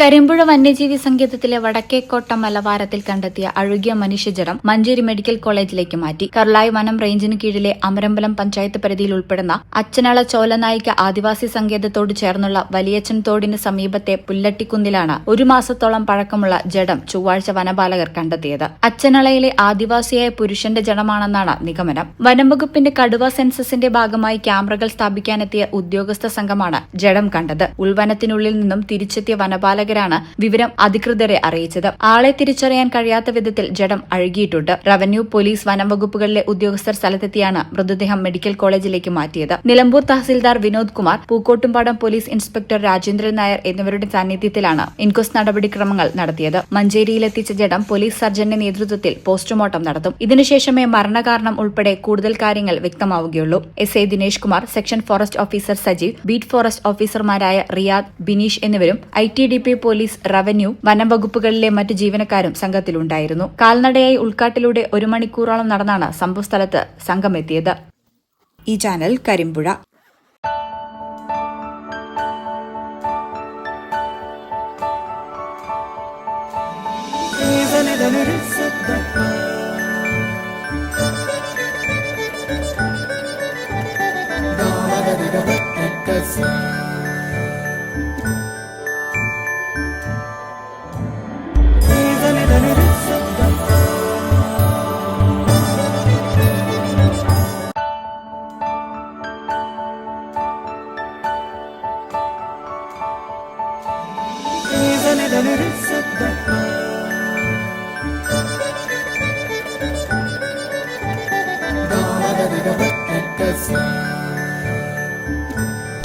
കരിമ്പുഴ വന്യജീവി സങ്കേതത്തിലെ വടക്കേക്കോട്ട മലവാരത്തിൽ കണ്ടെത്തിയ അഴുകിയ മനുഷ്യജടം മഞ്ചേരി മെഡിക്കൽ കോളേജിലേക്ക് മാറ്റി. കർളായി വനം റേഞ്ചിന് കീഴിലെ അമരമ്പലം പഞ്ചായത്ത് പരിധിയിൽ ഉൾപ്പെടുന്ന അച്ചനള ചോലനായിക്ക ആദിവാസി സങ്കേതത്തോട് ചേർന്നുള്ള വലിയച്ചൻ തോടിന് സമീപത്തെ പുല്ലട്ടിക്കുന്നിലാണ് 1 മാസത്തോളം പഴക്കമുള്ള ജഡം ചൊവ്വാഴ്ച വനപാലകർ കണ്ടെത്തിയത്. അച്ചനളയിലെ ആദിവാസിയായ പുരുഷന്റെ ജഡമാണെന്നാണ് നിഗമനം. വനംവകുപ്പിന്റെ കടുവ സെൻസസിന്റെ ഭാഗമായി ക്യാമറകൾ സ്ഥാപിക്കാനെത്തിയ ഉദ്യോഗസ്ഥ സംഘമാണ് ജഡം കണ്ടത്. ഉൾവനത്തിനുള്ളിൽ നിന്നും തിരിച്ചെത്തിയ വനപാലകർ വിവരം അധികൃതരെ അറിയിച്ചത്. ആളെ തിരിച്ചറിയാൻ കഴിയാത്ത വിധത്തിൽ ജഡം അഴുകിയിട്ടുണ്ട്. റവന്യൂ, പോലീസ്, വനം വകുപ്പുകളിലെ ഉദ്യോഗസ്ഥർ സ്ഥലത്തെത്തിയാണ് മൃതദേഹം മെഡിക്കൽ കോളേജിലേക്ക് മാറ്റിയത്. നിലമ്പൂർ തഹസിൽദാർ വിനോദ് കുമാർ, പൂക്കോട്ടുംപാടം പോലീസ് ഇൻസ്പെക്ടർ രാജേന്ദ്രൻ നായർ എന്നിവരുടെ സാന്നിധ്യത്തിലാണ് ഇൻക്വസ്റ്റ് നടപടിക്രമങ്ങൾ നടത്തിയത്. മഞ്ചേരിയിലെത്തിച്ച ജഡം പോലീസ് സർജന്റെ നേതൃത്വത്തിൽ പോസ്റ്റ്മോർട്ടം നടത്തും. ഇതിനുശേഷമേ മരണകാരണം ഉൾപ്പെടെ കൂടുതൽ കാര്യങ്ങൾ വ്യക്തമാവുകയുള്ളൂ. SI Dinesh Kumar, section forest officer Sajeev, beat forest ഓഫീസർമാരായ റിയാദ്, ബിനീഷ് എന്നിവരും ITDP, പോലീസ്, റവന്യൂ, വനം വകുപ്പുകളിലെ മറ്റ് ജീവനക്കാരും സംഘത്തിലുണ്ടായിരുന്നു. കാൽനടയായി ഉൾക്കാട്ടിലൂടെ 1 മണിക്കൂറോളം നടന്നാണ് സംഭവസ്ഥലത്ത് സംഘമെത്തിയത്. ഈ channel Karimpuzha.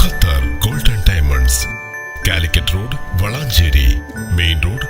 Qatar golden diamonds, Calicut road, Valanchery main road,